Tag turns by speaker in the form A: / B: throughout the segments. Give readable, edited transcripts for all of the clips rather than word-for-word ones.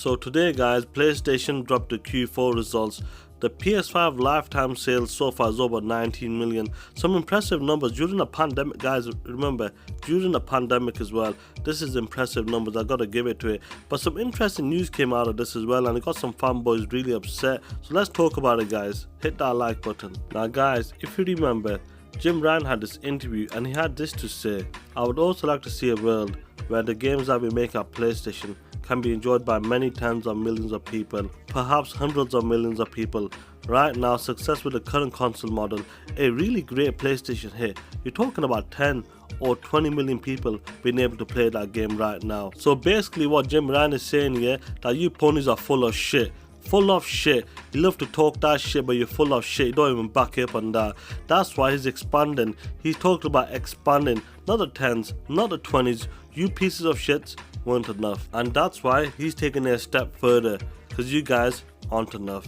A: So today guys, PlayStation dropped the Q4 results. The PS5 lifetime sales so far is over 19 million. Some impressive numbers during the pandemic, guys. Remember, during the pandemic as well. This is impressive numbers. I gotta give it to it. But some interesting news came out of this as well, and it got some fanboys really upset. So let's talk about it, guys. Hit that like button. Now, guys, if you remember, Jim Ryan had this interview and he had this to say: "I would also like to see a world where the games that we make at PlayStation can be enjoyed by many tens of millions of people, perhaps hundreds of millions of people. Right now, success with the current console model, a really great PlayStation hit, you're talking about 10 or 20 million people being able to play that game right now." So basically what Jim Ryan is saying here, that you ponies are full of shit. Full of shit. You love to talk that shit, but you're full of shit. You don't even back up on that. That's why he's expanding. He's talked about expanding, not the 10s, not the 20s. You pieces of shits weren't enough, and that's why he's taking it a step further, because you guys aren't enough.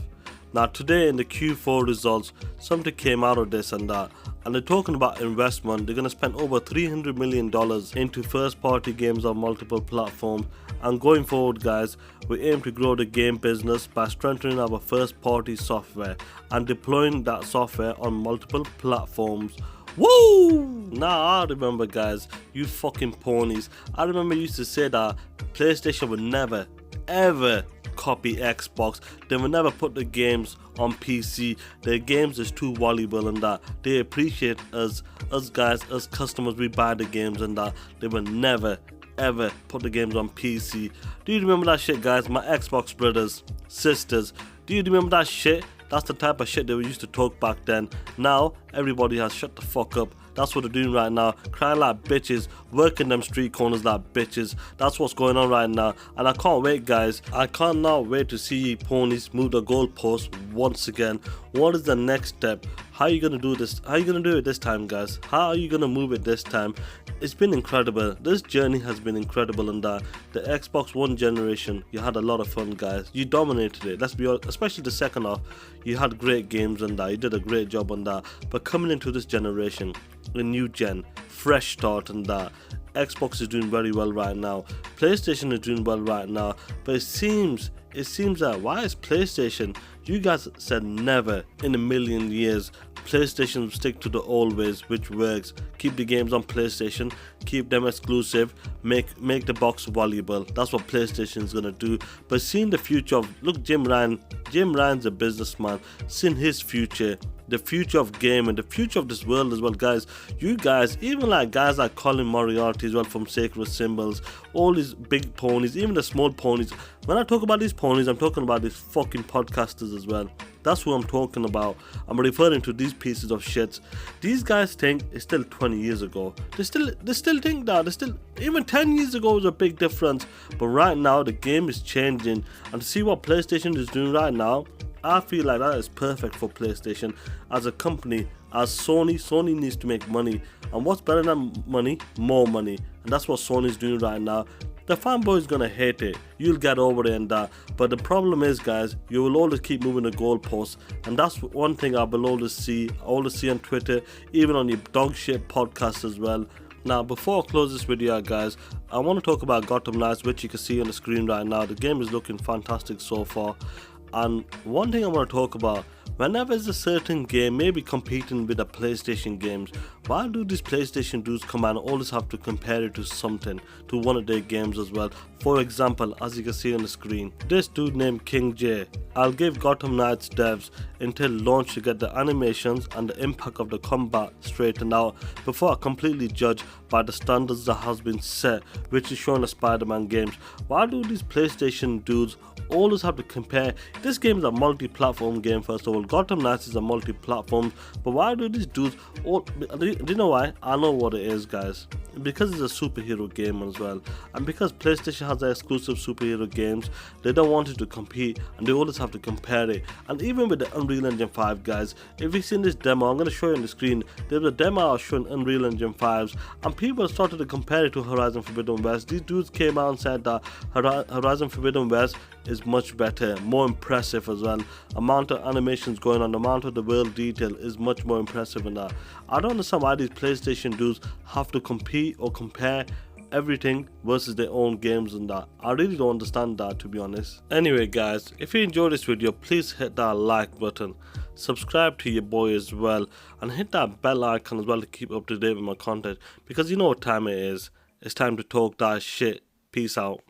A: Now today in the Q4 results, something came out of this and that, and they're talking about investment. They're going to spend over $300 million into first party games on multiple platforms, and going forward guys, we aim to grow the game business by strengthening our first party software and deploying that software on multiple platforms. Woo! Now I remember guys, you fucking ponies, I remember you used to say that PlayStation would never ever copy Xbox. They will never put the games on PC. Their games is too valuable and that. They appreciate us guys, us customers, we buy the games and that. They will never ever put the games on PC. Do you remember that shit guys? My Xbox brothers, sisters, do you remember that shit? That's the type of shit they used to talk back then. Now everybody has shut the fuck up. That's what they're doing right now, crying like bitches, working them street corners like bitches. That's what's going on right now, and I can't wait guys. I cannot wait to see ponies move the goalpost once again. What is the next step? How are you gonna do this? How are you gonna do it this time guys? How are you gonna move it this time? It's been incredible. This journey has been incredible, and that the Xbox One generation, you had a lot of fun guys. You dominated it, let's be honest, especially the second half. You had great games and that. You did a great job on that. But coming into this generation, a new gen, fresh start and that, Xbox is doing very well right now. PlayStation is doing well right now. But it seems that why is PlayStation? You guys said never in a million years. PlayStation will stick to the old ways, which works. Keep the games on PlayStation, keep them exclusive, make the box valuable. That's what PlayStation is gonna do. But seeing the future of, look, Jim Ryan's a businessman. Seeing his future, the future of gaming, the future of this world as well, guys. You guys, even like guys like Colin Moriarty as well from Sacred Symbols, all these big ponies, even the small ponies. When I talk about these ponies, I'm talking about these fucking podcasters as well. That's who I'm talking about. I'm referring to these pieces of shit. These guys think it's still 20 years ago. They still think that. Even 10 years ago was a big difference. But right now the game is changing. And to see what PlayStation is doing right now, I feel like that is perfect for PlayStation as a company. As Sony needs to make money. And what's better than money? More money. And that's what Sony's doing right now. The fanboy is gonna hate it. You'll get over it and that. But the problem is, guys, you will always keep moving the goalposts, and that's one thing I will always see. I always see on Twitter, even on your dog shit podcast as well. Now, before I close this video, guys, I want to talk about Gotham Knights, which you can see on the screen right now. The game is looking fantastic so far. And one thing I want to talk about, whenever there's a certain game maybe competing with the PlayStation games, why do these PlayStation dudes come and always have to compare it to something, to one of their games as well? For example, as you can see on the screen, this dude named King J. I'll give Gotham Knights devs until launch to get the animations and the impact of the combat straightened out before I completely judge by the standards that has been set, which is shown in the Spider-Man games. Why do these PlayStation dudes always have to compare? This game is a multi-platform game. First of all, Gotham Knights is a multi-platform, but why do these dudes all, do you know why? I know what it is, guys. Because it's a superhero game as well, and because PlayStation has the exclusive superhero games, they don't want it to compete, and they always have to compare it. And even with the Unreal Engine 5, guys, if you've seen this demo, I'm going to show you on the screen. There's a demo I was showing Unreal Engine 5s, and people started to compare it to Horizon Forbidden West. These dudes came out and said that Horizon Forbidden West is much better, more impressive as well. Amount of animations going on, the amount of the world detail is much more impressive in that. I don't understand why these PlayStation dudes have to compete or compare everything versus their own games and that. I really don't understand that, to be honest. Anyway guys, if you enjoyed this video, please hit that like button, subscribe to your boy as well, and hit that bell icon as well to keep up to date with my content, because you know what time it is. It's time to talk that shit. Peace out.